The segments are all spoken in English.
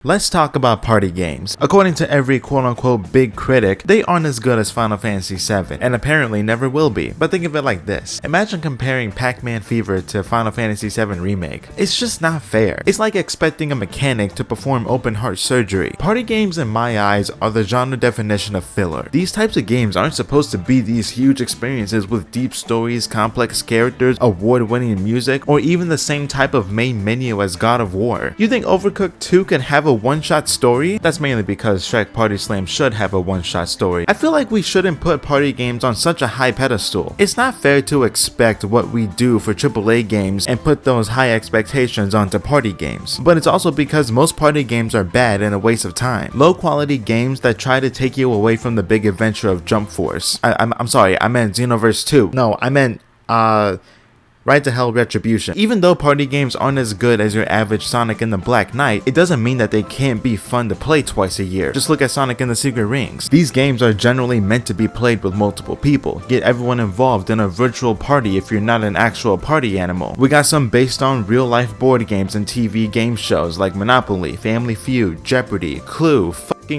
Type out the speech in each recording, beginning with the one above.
Let's talk about party games. According to every quote-unquote big critic, they aren't as good as Final Fantasy VII, and apparently never will be. But think of it like this. Imagine comparing Pac-Man Fever to Final Fantasy VII Remake. It's just not fair. It's like expecting a mechanic to perform open heart surgery. Party games in my eyes are the genre definition of filler. These types of games aren't supposed to be these huge experiences with deep stories, complex characters, award-winning music, or even the same type of main menu as God of War. You think Overcooked 2 can have a one-shot story? That's mainly because Shrek Party Slam should have a one-shot story. I feel like we shouldn't put party games on such a high pedestal. It's not fair to expect what we do for AAA games and put those high expectations onto party games. But it's also because most party games are bad and a waste of time. Low-quality games that try to take you away from the big adventure of Jump Force. I'm sorry, I meant Xenoverse 2. No, I meant, Right to Hell Retribution. Even though party games aren't as good as your average Sonic and the Black Knight, it doesn't mean that they can't be fun to play twice a year. Just look at Sonic and the Secret Rings. These games are generally meant to be played with multiple people. Get everyone involved in a virtual party if you're not an actual party animal. We got some based on real life board games and TV game shows like Monopoly, Family Feud, Jeopardy, Clue,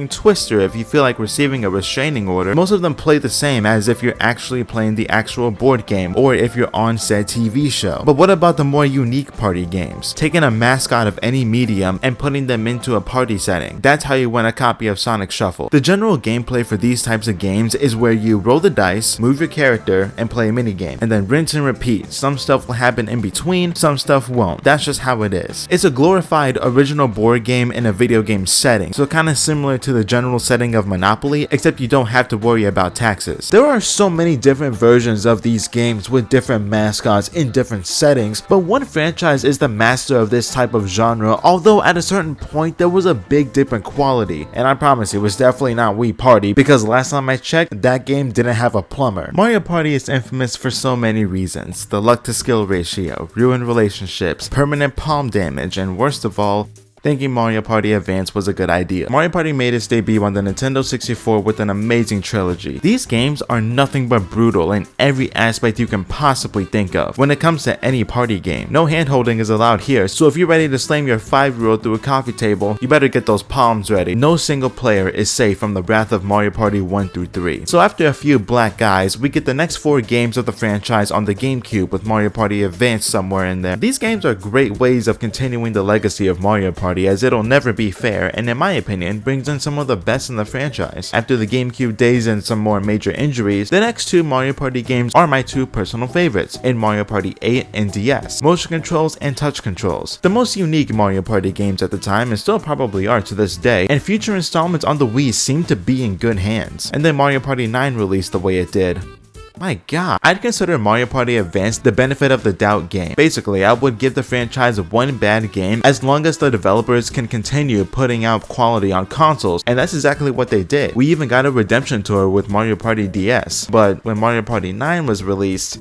Twister if you feel like receiving a restraining order. Most of them play the same as if you're actually playing the actual board game or if you're on said TV show. But what about the more unique party games? Taking a mascot of any medium and putting them into a party setting. That's how you win a copy of Sonic Shuffle. The general gameplay for these types of games is where you roll the dice, move your character, and play a minigame, and then rinse and repeat. Some stuff will happen in between, some stuff won't. That's just how it is. It's a glorified original board game in a video game setting, so kind of similar to the general setting of Monopoly, except you don't have to worry about taxes. There are so many different versions of these games with different mascots in different settings, but one franchise is the master of this type of genre, although at a certain point there was a big dip in quality, and I promise it was definitely not Wii Party, because last time I checked, that game didn't have a plumber. Mario Party is infamous for so many reasons: the luck to skill ratio, ruined relationships, permanent palm damage, and worst of all, thinking Mario Party Advance was a good idea. Mario Party made its debut on the Nintendo 64 with an amazing trilogy. These games are nothing but brutal in every aspect you can possibly think of when it comes to any party game. No hand-holding is allowed here, so if you're ready to slam your 5-year-old through a coffee table, you better get those palms ready. No single player is safe from the wrath of Mario Party 1 through 3. So after a few black eyes, we get the next 4 games of the franchise on the GameCube with Mario Party Advance somewhere in there. These games are great ways of continuing the legacy of Mario Party, as it'll never be fair, and in my opinion brings in some of the best in the franchise. After the GameCube days and some more major injuries, the next 2 Mario Party games are my 2 personal favorites in Mario Party 8 and DS, motion controls and touch controls. The most unique Mario Party games at the time and still probably are to this day, and future installments on the Wii seem to be in good hands. And then Mario Party 9 released the way it did. My god, I'd consider Mario Party Advance the benefit of the doubt game. Basically, I would give the franchise one bad game as long as the developers can continue putting out quality on consoles, and that's exactly what they did. We even got a redemption tour with Mario Party DS, but when Mario Party 9 was released,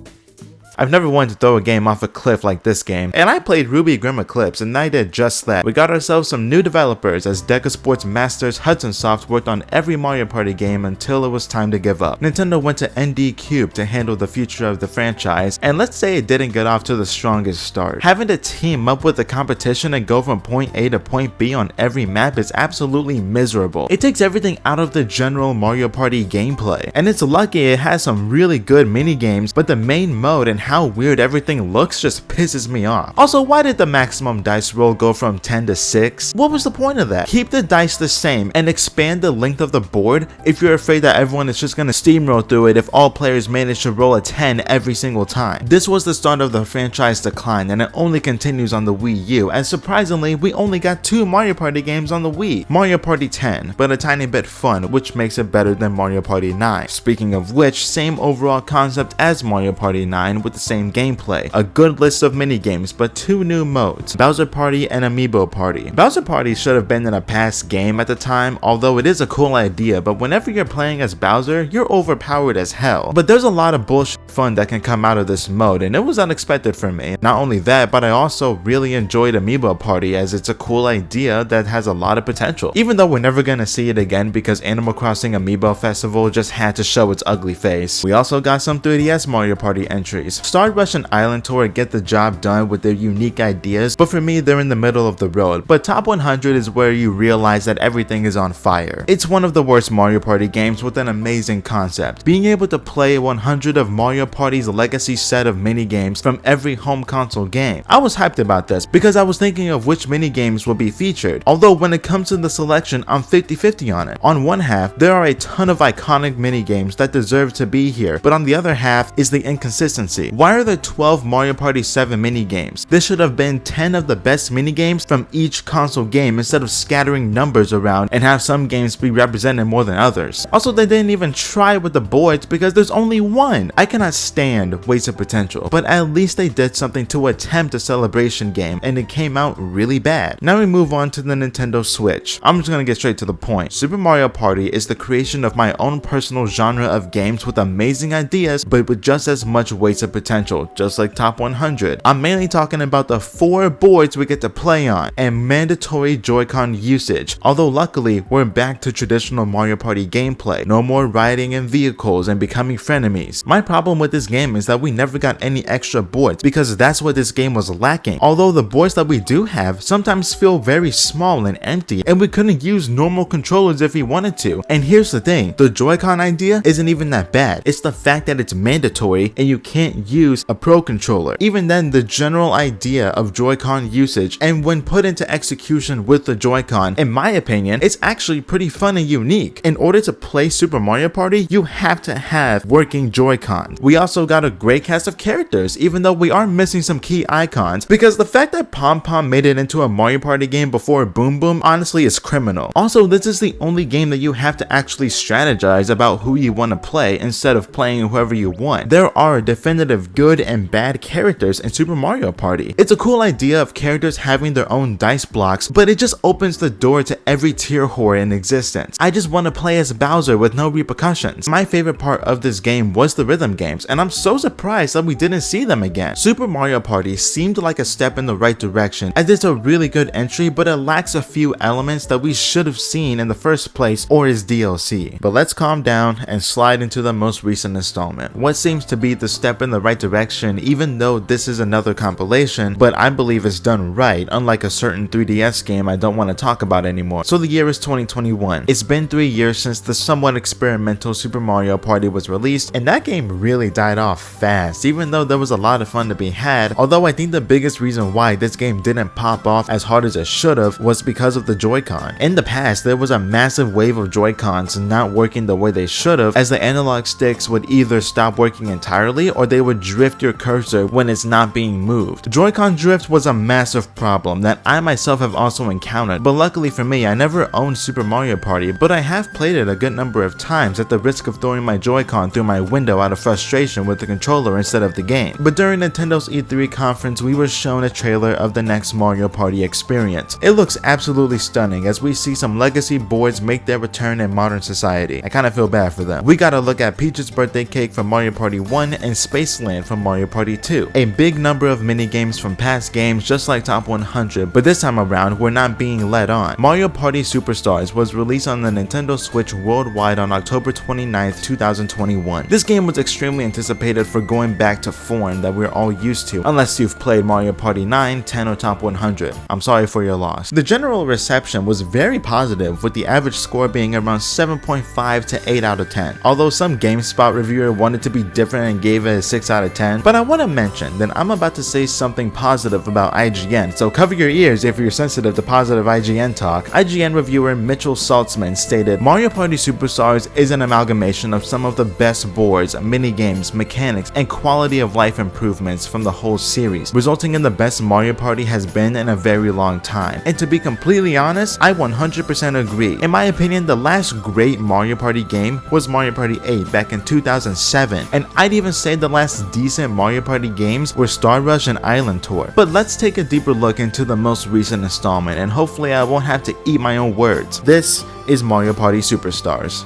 I've never wanted to throw a game off a cliff like this game, and I played Ruby Grim Eclipse, and I did just that. We got ourselves some new developers as Deca Sports Masters Hudson Soft worked on every Mario Party game until it was time to give up. Nintendo went to ND Cube to handle the future of the franchise, and let's say it didn't get off to the strongest start. Having to team up with the competition and go from point A to point B on every map is absolutely miserable. It takes everything out of the general Mario Party gameplay, and it's lucky it has some really good mini games, but the main mode and how weird everything looks just pisses me off. Also, why did the maximum dice roll go from 10 to 6? What was the point of that? Keep the dice the same and expand the length of the board if you're afraid that everyone is just gonna steamroll through it if all players manage to roll a 10 every single time. This was the start of the franchise decline, and it only continues on the Wii U, and surprisingly, we only got 2 Mario Party games on the Wii. Mario Party 10, but a tiny bit fun, which makes it better than Mario Party 9. Speaking of which, same overall concept as Mario Party 9 with the same gameplay. A good list of minigames, but 2 new modes, Bowser Party and Amiibo Party. Bowser Party should have been in a past game at the time, although it is a cool idea, but whenever you're playing as Bowser, you're overpowered as hell. But there's a lot of bullshit fun that can come out of this mode, and it was unexpected for me. Not only that, but I also really enjoyed Amiibo Party, as it's a cool idea that has a lot of potential. Even though we're never gonna see it again because Animal Crossing Amiibo Festival just had to show its ugly face. We also got some 3DS Mario Party entries. Star Rush and Island Tour get the job done with their unique ideas, but for me they're in the middle of the road. But Top 100 is where you realize that everything is on fire. It's one of the worst Mario Party games with an amazing concept. Being able to play 100 of Mario Party's legacy set of minigames from every home console game. I was hyped about this because I was thinking of which minigames will be featured, although when it comes to the selection I'm 50-50 on it. On one half, there are a ton of iconic minigames that deserve to be here, but on the other half is the inconsistency. Why are there 12 Mario Party 7 minigames? This should have been 10 of the best minigames from each console game instead of scattering numbers around and have some games be represented more than others. Also, they didn't even try with the boards because there's only one. I cannot stand wasted potential, but at least they did something to attempt a celebration game and it came out really bad. Now we move on to the Nintendo Switch. I'm just gonna get straight to the point. Super Mario Party is the creation of my own personal genre of games with amazing ideas but with just as much wasted potential, just like Top 100. I'm mainly talking about the 4 boards we get to play on and mandatory Joy-Con usage, although luckily we're back to traditional Mario Party gameplay. No more riding in vehicles and becoming frenemies. My problem with this game is that we never got any extra boards because that's what this game was lacking. Although the boards that we do have sometimes feel very small and empty and we couldn't use normal controllers if we wanted to. And here's the thing, the Joy-Con idea isn't even that bad. It's the fact that it's mandatory and you can't use a Pro controller. Even then, the general idea of Joy-Con usage and when put into execution with the Joy-Con, in my opinion, it's actually pretty fun and unique. In order to play Super Mario Party, you have to have working Joy-Cons. We also got a great cast of characters, even though we are missing some key icons, because the fact that Pom Pom made it into a Mario Party game before Boom Boom honestly is criminal. Also, this is the only game that you have to actually strategize about who you want to play instead of playing whoever you want. There are definitive good and bad characters in Super Mario Party. It's a cool idea of characters having their own dice blocks, but it just opens the door to every tier whore in existence. I just want to play as Bowser with no repercussions. My favorite part of this game was the rhythm games, and I'm so surprised that we didn't see them again. Super Mario Party seemed like a step in the right direction, as it's a really good entry, but it lacks a few elements that we should have seen in the first place or as DLC. But let's calm down and slide into the most recent installment. What seems to be the step in the right direction, even though this is another compilation, but I believe it's done right, unlike a certain 3DS game I don't want to talk about anymore. So the year is 2021. It's been 3 years since the somewhat experimental Super Mario Party was released, and that game really died off fast, even though there was a lot of fun to be had. Although I think the biggest reason why this game didn't pop off as hard as it should have was because of the Joy-Con. In the past, there was a massive wave of Joy-Cons not working the way they should have, as the analog sticks would either stop working entirely or they would drift your cursor when it's not being moved. Joy-Con drift was a massive problem that I myself have also encountered, but luckily for me, I never owned Super Mario Party, but I have played it a good number of times at the risk of throwing my Joy-Con through my window out of frustration with the controller instead of the game. But during Nintendo's E3 conference, we were shown a trailer of the next Mario Party experience. It looks absolutely stunning as we see some legacy boards make their return in modern society. I kinda feel bad for them. We got a look at Peach's birthday cake from Mario Party 1 and Spaceland from Mario Party 2. A big number of minigames from past games just like Top 100, but this time around we're not being led on. Mario Party Superstars was released on the Nintendo Switch worldwide on October 29th, 2021. This game was extremely anticipated for going back to form that we're all used to, unless you've played Mario Party 9, 10, or Top 100. I'm sorry for your loss. The general reception was very positive, with the average score being around 7.5 to 8 out of 10. Although some GameSpot reviewer wanted to be different and gave it a 6 out of 10, but I want to mention that I'm about to say something positive about IGN, so cover your ears if you're sensitive to positive IGN talk. IGN reviewer Mitchell Saltzman stated, Mario Party Superstars is an amalgamation of some of the best boards, minigames, mechanics, and quality of life improvements from the whole series, resulting in the best Mario Party has been in a very long time. And to be completely honest, I 100% agree. In my opinion, the last great Mario Party game was Mario Party 8 back in 2007, and I'd even say the last decent Mario Party games were Star Rush and Island Tour. But let's take a deeper look into the most recent installment, and hopefully I won't have to eat my own words. This is Mario Party Superstars.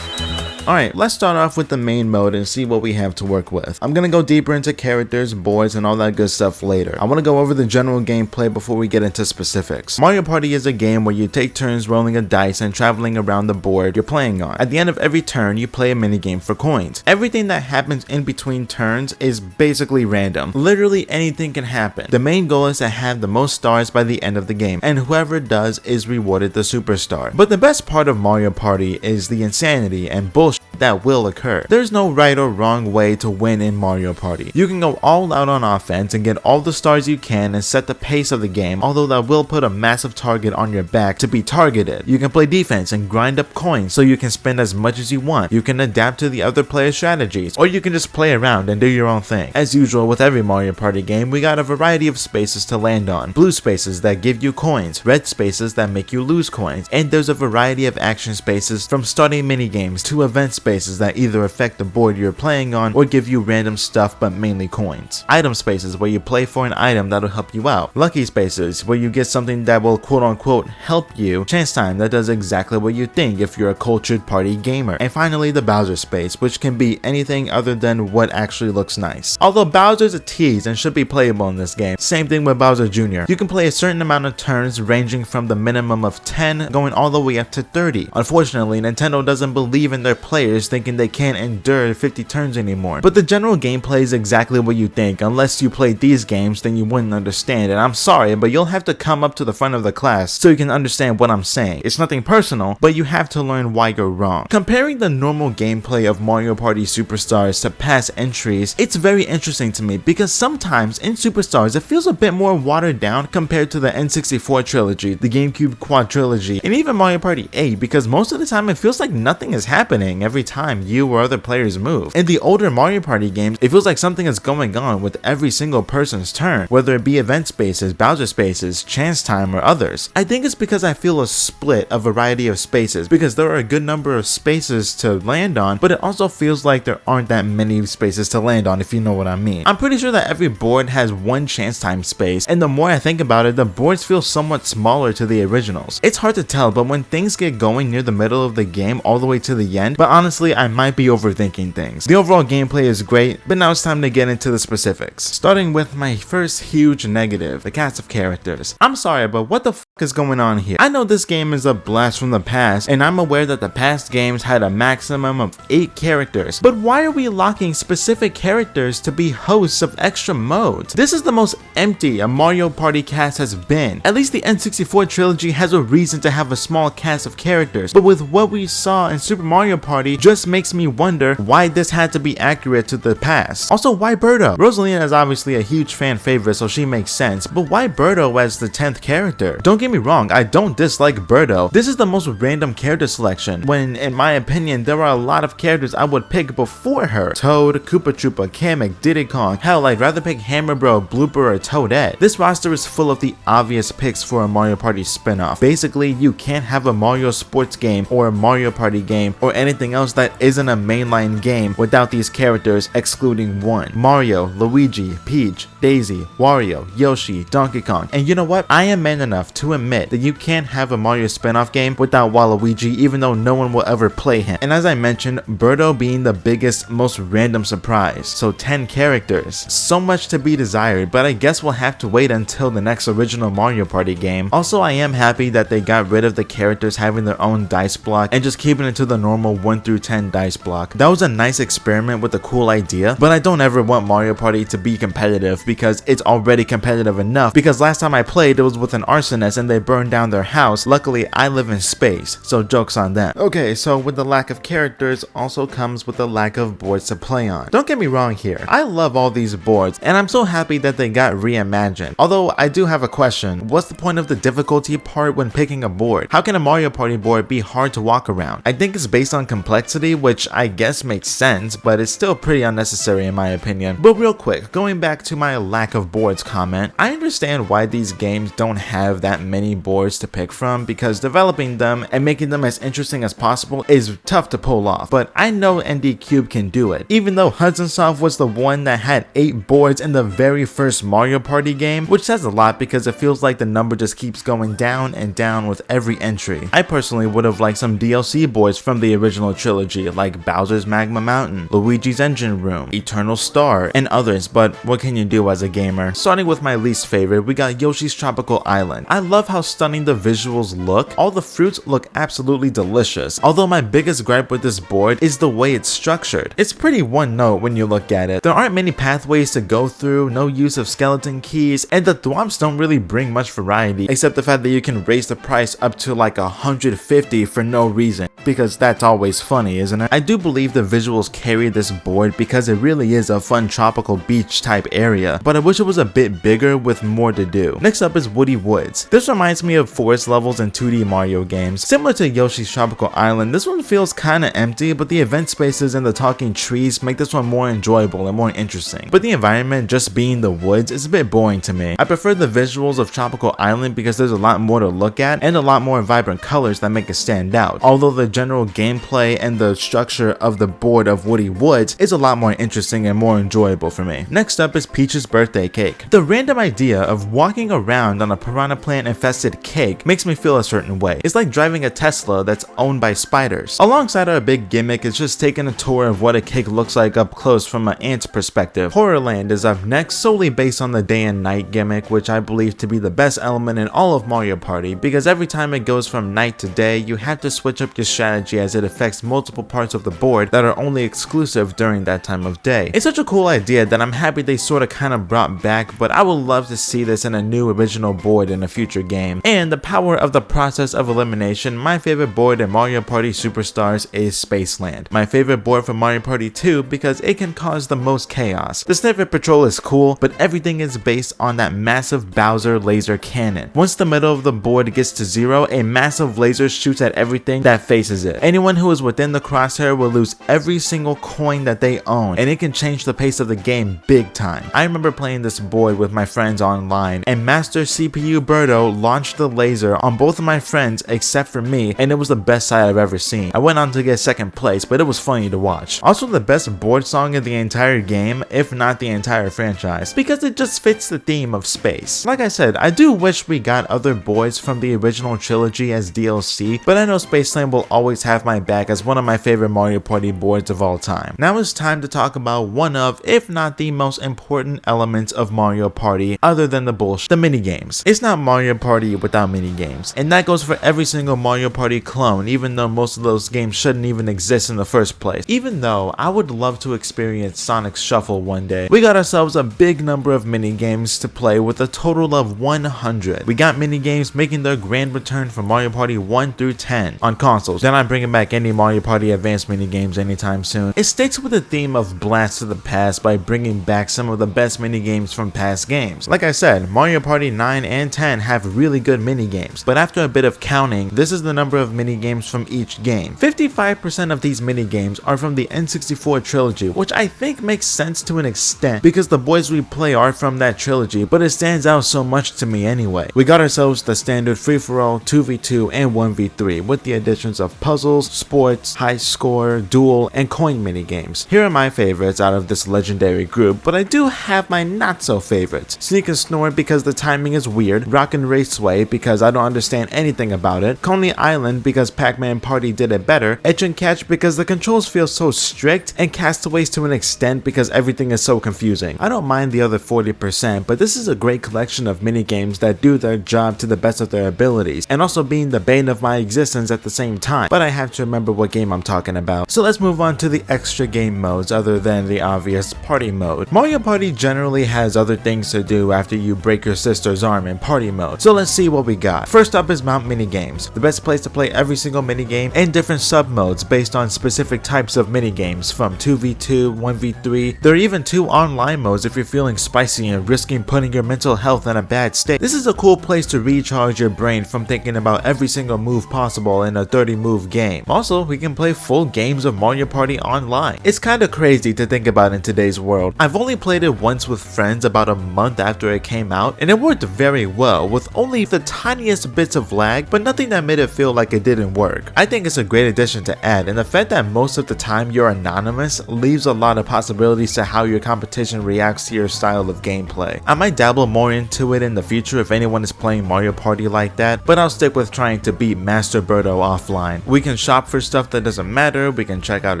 Alright, let's start off with the main mode and see what we have to work with. I'm gonna go deeper into characters, boards, and all that good stuff later. I want to go over the general gameplay before we get into specifics. Mario Party is a game where you take turns rolling a dice and traveling around the board you're playing on. At the end of every turn, you play a minigame for coins. Everything that happens in between turns is basically random. Literally anything can happen. The main goal is to have the most stars by the end of the game, and whoever does is rewarded the superstar. But the best part of Mario Party is the insanity and bullshit that will occur. There's no right or wrong way to win in Mario Party. You can go all out on offense and get all the stars you can and set the pace of the game, although that will put a massive target on your back to be targeted. You can play defense and grind up coins so you can spend as much as you want. You can adapt to the other players' strategies, or you can just play around and do your own thing. As usual with every Mario Party game, we got a variety of spaces to land on. Blue spaces that give you coins, red spaces that make you lose coins, and there's a variety of action spaces from starting minigames to event spaces that either affect the board you're playing on or give you random stuff but mainly coins. Item spaces where you play for an item that'll help you out. Lucky spaces where you get something that will quote unquote help you. Chance time that does exactly what you think if you're a cultured party gamer. And finally the Bowser space, which can be anything other than what actually looks nice. Although Bowser's a tease and should be playable in this game, same thing with Bowser Jr. You can play a certain amount of turns ranging from the minimum of 10 going all the way up to 30. Unfortunately, Nintendo doesn't believe in their players thinking they can't endure 50 turns anymore. But the general gameplay is exactly what you think. Unless you played these games, then you wouldn't understand, and I'm sorry, but you'll have to come up to the front of the class so you can understand what I'm saying. It's nothing personal, but you have to learn why you're wrong. Comparing the normal gameplay of Mario Party Superstars to past entries, it's very interesting to me because sometimes in Superstars it feels a bit more watered down compared to the N64 trilogy, the GameCube Quad trilogy, and even Mario Party 8, because most of the time it feels like nothing is happening every time you or other players move. In the older Mario Party games, it feels like something is going on with every single person's turn, whether it be event spaces, Bowser spaces, chance time, or others. I think it's because I feel a split, a variety of spaces, because there are a good number of spaces to land on, but it also feels like there aren't that many spaces to land on, if you know what I mean. I'm pretty sure that every board has one chance time space, and the more I think about it, the boards feel somewhat smaller to the originals. It's hard to tell, but when things get going near the middle of the game all the way to the end, but honestly, I might be overthinking things. The overall gameplay is great, but now it's time to get into the specifics. Starting with my first huge negative, the cast of characters. I'm sorry, but what the f is going on here? I know this game is a blast from the past, and I'm aware that the past games had a maximum of 8 characters, but why are we locking specific characters to be hosts of extra modes? This is the most empty a Mario Party cast has been. At least the N64 trilogy has a reason to have a small cast of characters, but with what we saw in Super Mario Party just makes me wonder why this had to be accurate to the past. Also, why Birdo? Rosalina is obviously a huge fan favorite, so she makes sense, but why Birdo as the 10th character? Don't get me wrong, I don't dislike Birdo. This is the most random character selection, when in my opinion there are a lot of characters I would pick before her. Toad, Koopa Troopa, Kamek, Diddy Kong, hell, I'd rather pick Hammer Bro, Blooper, or Toadette. This roster is full of the obvious picks for a Mario Party spin-off. Basically, you can't have a Mario sports game or a Mario Party game or anything else that isn't a mainline game without these characters, excluding one. Mario, Luigi, Peach, Daisy, Wario, Yoshi, Donkey Kong. And you know what? I am man enough to admit that you can't have a Mario spin-off game without Waluigi, even though no one will ever play him. And as I mentioned, Birdo being the biggest, most random surprise. So 10 characters. So much to be desired, but I guess we'll have to wait until the next original Mario Party game. Also, I am happy that they got rid of the characters having their own dice block and just keeping it to the normal 1 through 10 dice block. That was a nice experiment with a cool idea, but I don't ever want Mario Party to be competitive because it's already competitive enough, because last time I played it was with an arsonist and they burned down their house. Luckily I live in space, so joke's on them. Okay, so with the lack of characters also comes with the lack of boards to play on. Don't get me wrong here, I love all these boards and I'm so happy that they got reimagined. Although I do have a question, what's the point of the difficulty part when picking a board? How can a Mario Party board be hard to walk around? I think it's based on complexity, which I guess makes sense, but it's still pretty unnecessary in my opinion. But real quick, going back to my lack of boards comment, I understand why these games don't have that many boards to pick from because developing them and making them as interesting as possible is tough to pull off, but I know ND Cube can do it. Even though Hudson Soft was the one that had 8 boards in the very first Mario Party game, which says a lot because it feels like the number just keeps going down and down with every entry. I personally would have liked some DLC boards from the original trilogy like Bowser's Magma Mountain, Luigi's Engine Room, Eternal Star, and others, but what can you do as a gamer? Starting with my least favorite, we got Yoshi's Tropical Island. I love how stunning the visuals look. All the fruits look absolutely delicious, although my biggest gripe with this board is the way it's structured. It's pretty one note when you look at it. There aren't many pathways to go through, no use of skeleton keys, and the thwomps don't really bring much variety except the fact that you can raise the price up to like 150 for no reason, because that's always funny, isn't it? I do believe the visuals carry this board because it really is a fun tropical beach type area, but I wish it was a bit bigger with more to do. Next up is Woody Woods. This reminds me of forest levels in 2D Mario games. Similar to Yoshi's Tropical Island, this one feels kinda empty, but the event spaces and the talking trees make this one more enjoyable and more interesting. But the environment just being the woods is a bit boring to me. I prefer the visuals of Tropical Island because there's a lot more to look at and a lot more vibrant colors that make it stand out, although the general gameplay and the structure of the board of Woody Woods is a lot more interesting and more enjoyable for me. Next up is Peach's birthday cake. The random idea of walking around on a piranha plant infested cake makes me feel a certain way. It's like driving a Tesla that's owned by spiders. Alongside our big gimmick is just taking a tour of what a cake looks like up close from an ant's perspective. Horrorland is up next, solely based on the day and night gimmick, which I believe to be the best element in all of Mario Party, because every time it goes from night to day, you have to switch up your strategy as it affects multiple parts of the board that are only exclusive during that time of day. It's such a cool idea that I'm happy they sorta kinda brought back, but I would love to see this in a new original board in a future game. And the power of the process of elimination, my favorite board in Mario Party Superstars is Spaceland. My favorite board for Mario Party 2 because it can cause the most chaos. The Sniffet Patrol is cool, but everything is based on that massive Bowser laser cannon. Once the middle of the board gets to 0, a massive laser shoots at everything that faces it. Anyone who is within the crosshair will lose every single coin that they own, and it can change the pace of the game big time. I remember playing this board with my friends online, and Master CPU Birdo launched the laser on both of my friends except for me, and it was the best sight I've ever seen. I went on to get second place, but it was funny to watch. Also the best board song in the entire game, if not the entire franchise, because it just fits the theme of space. Like I said, I do wish we got other boards from the original trilogy as DLC, but I know Spaceland will always have my back as one of my favorite Mario Party boards of all time. Now it's time to talk about one of, if not the most important elements of Mario Party, other than the bullshit, the minigames. It's not Mario Party without minigames, and that goes for every single Mario Party clone, even though most of those games shouldn't even exist in the first place. Even though I would love to experience Sonic's Shuffle one day, we got ourselves a big number of minigames to play with a total of 100. We got minigames making their grand return from Mario Party 1 through 10 on consoles. They're not bringing back any Mario Party Advanced minigames anytime soon. It sticks with the theme of Blast to the Past by bringing back some of the best minigames from past games. Like I said, Mario Party 9 and 10 have really good minigames, but after a bit of counting, this is the number of minigames from each game. 55% of these minigames are from the N64 trilogy, which I think makes sense to an extent because the boards we play are from that trilogy, but it stands out so much to me anyway. We got ourselves the standard free-for-all, 2v2, and 1v3 with the additions of puzzles, sports, high score, duel, and coin minigames. Here are my favorites out of this legendary group, but I do have my not so favorites. Sneak and Snore because the timing is weird, Rockin' Raceway because I don't understand anything about it, Coney Island because Pac-Man Party did it better, Etch and Catch because the controls feel so strict, and Castaways to an extent because everything is so confusing. I don't mind the other 40%, but this is a great collection of minigames that do their job to the best of their abilities, and also being the bane of my existence at the same time, but I have to remember what game I'm talking about. So let's move on to the extra game modes other than the obvious party mode. Mario Party generally has other things to do after you break your sister's arm in party mode, so let's see what we got. First up is Mount Minigames, the best place to play every single minigame and different sub-modes based on specific types of minigames, from 2v2, 1v3, there are even 2 online modes if you're feeling spicy and risking putting your mental health in a bad state. This is a cool place to recharge your brain from thinking about every single move possible in a 30-move game. Also, we can play full games of Mario Party online. It's kinda crazy to think about in today's world. I've only played it once with friends about a month after it came out, and it worked very well with only the tiniest bits of lag, but nothing that made it feel like it didn't work. I think it's a great addition to add, and the fact that most of the time you're anonymous leaves a lot of possibilities to how your competition reacts to your style of gameplay. I might dabble more into it in the future if anyone is playing Mario Party like that, but I'll stick with trying to beat Master Birdo offline. We can shop for stuff that doesn't matter, we can check out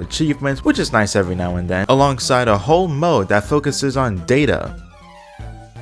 achievements, which is nice every now and then, alongside a whole mode that focuses on data.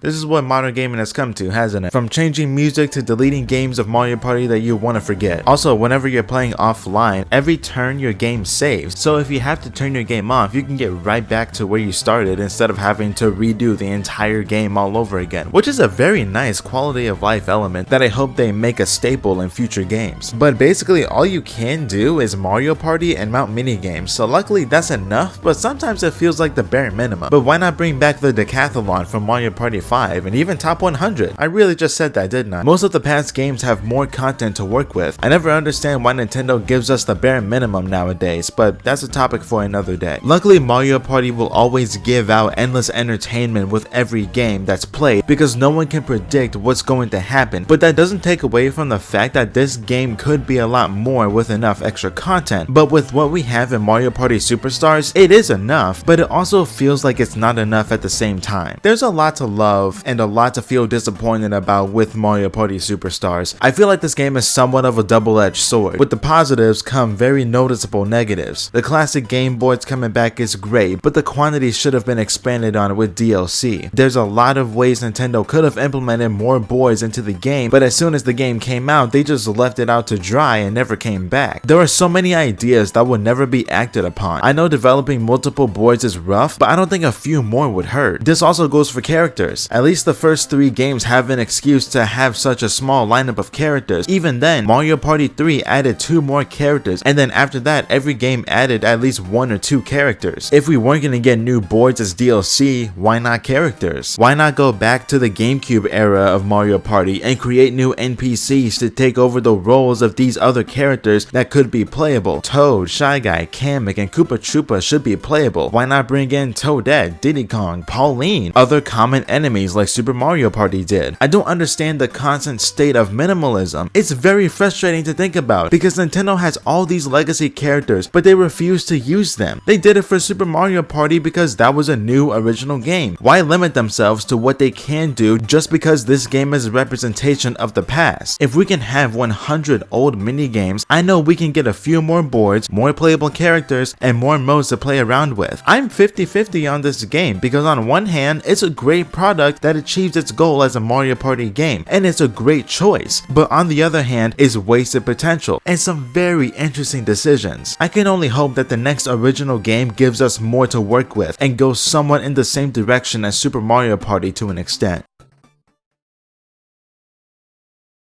This is what modern gaming has come to, hasn't it? From changing music to deleting games of Mario Party that you want to forget. Also, whenever you're playing offline, every turn your game saves. So if you have to turn your game off, you can get right back to where you started instead of having to redo the entire game all over again, which is a very nice quality of life element that I hope they make a staple in future games. But basically all you can do is Mario Party and mount minigames, so luckily that's enough, but sometimes it feels like the bare minimum. But why not bring back the decathlon from Mario Party 5 and even top 100? I really just said that, didn't I? Most of the past games have more content to work with. I never understand why Nintendo gives us the bare minimum nowadays, but that's a topic for another day. Luckily, Mario Party will always give out endless entertainment with every game that's played because no one can predict what's going to happen, but that doesn't take away from the fact that this game could be a lot more with enough extra content. But with what we have in Mario Party Superstars, it is enough, but it also feels like it's not enough at the same time. There's a lot to love and a lot to feel disappointed about with Mario Party Superstars. I feel like this game is somewhat of a double-edged sword. With the positives come very noticeable negatives. The classic Game Boys coming back is great, but the quantity should have been expanded on with DLC. There's a lot of ways Nintendo could have implemented more boards into the game, but as soon as the game came out, they just left it out to dry and never came back. There are so many ideas that will never be acted upon. I know developing multiple boards is rough, but I don't think a few more would hurt. This also goes for characters. At least the first 3 games have an excuse to have such a small lineup of characters. Even then, Mario Party 3 added 2 more characters, and then after that, every game added at least 1 or 2 characters. If we weren't gonna get new boards as DLC, why not characters? Why not go back to the GameCube era of Mario Party and create new NPCs to take over the roles of these other characters that could be playable? Toad, Shy Guy, Kamek, and Koopa Troopa should be playable. Why not bring in Toadette, Diddy Kong, Pauline, other common enemies like Super Mario Party did? I don't understand the constant state of minimalism. It's very frustrating to think about because Nintendo has all these legacy characters, but they refuse to use them. They did it for Super Mario Party because that was a new original game. Why limit themselves to what they can do just because this game is a representation of the past? If we can have 100 old minigames, I know we can get a few more boards, more playable characters, and more modes to play around with. I'm 50-50 on this game because on one hand, it's a great product that achieves its goal as a Mario Party game, and it's a great choice, but on the other hand, it's wasted potential and some very interesting decisions. I can only hope that the next original game gives us more to work with and goes somewhat in the same direction as Super Mario Party to an extent.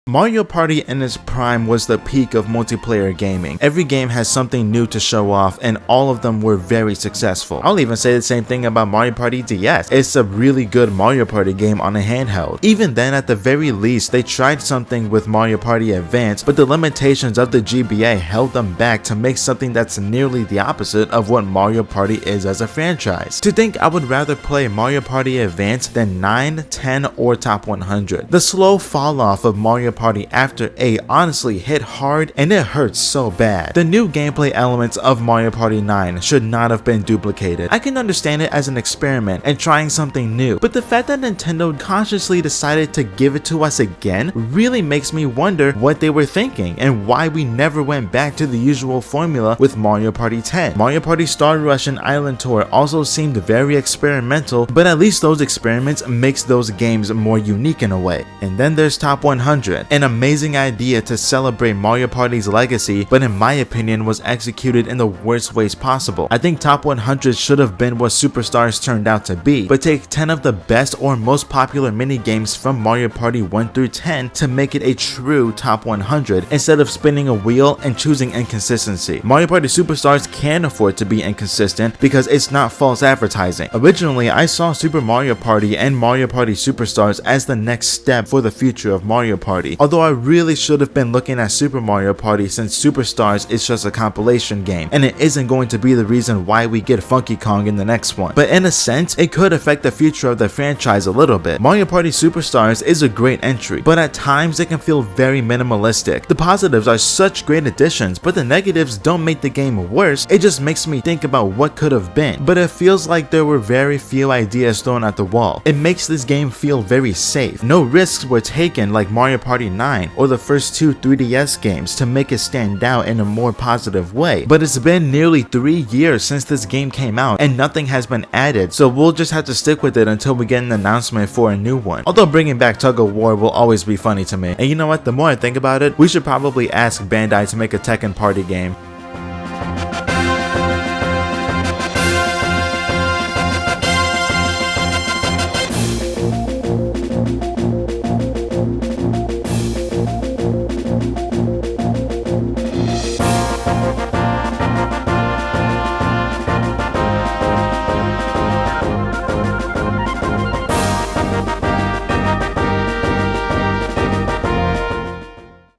Mario Party in its prime was the peak of multiplayer gaming. Every game has something new to show off, and all of them were very successful. I'll even say the same thing about Mario Party DS. It's a really good Mario Party game on a handheld. Even then, at the very least, they tried something with Mario Party Advance, but the limitations of the GBA held them back to make something that's nearly the opposite of what Mario Party is as a franchise. To think I would rather play Mario Party Advance than 9, 10, or Top 100. The slow fall off of Mario Party after 8 honestly hit hard, and it hurts so bad. The new gameplay elements of Mario Party 9 should not have been duplicated. I can understand it as an experiment and trying something new, but the fact that Nintendo consciously decided to give it to us again really makes me wonder what they were thinking and why we never went back to the usual formula with Mario Party 10. Mario Party Star Rush and Island Tour also seemed very experimental, but at least those experiments makes those games more unique in a way. And then there's Top 100. An amazing idea to celebrate Mario Party's legacy, but in my opinion was executed in the worst ways possible. I think Top 100 should have been what Superstars turned out to be, but take 10 of the best or most popular minigames from Mario Party 1 through 10 to make it a true Top 100 instead of spinning a wheel and choosing inconsistency. Mario Party Superstars can afford to be inconsistent because it's not false advertising. Originally, I saw Super Mario Party and Mario Party Superstars as the next step for the future of Mario Party. Party, although I really should have been looking at Super Mario Party since Superstars is just a compilation game, and it isn't going to be the reason why we get Funky Kong in the next one. But in a sense, it could affect the future of the franchise a little bit. Mario Party Superstars is a great entry, but at times it can feel very minimalistic. The positives are such great additions, but the negatives don't make the game worse, it just makes me think about what could have been. But it feels like there were very few ideas thrown at the wall. It makes this game feel very safe. No risks were taken like Mario Party 9 or the first two 3DS games to make it stand out in a more positive way. But it's been nearly 3 years since this game came out and nothing has been added, so we'll just have to stick with it until we get an announcement for a new one. Although bringing back Tug of War will always be funny to me. And you know what, the more I think about it, we should probably ask Bandai to make a Tekken party game.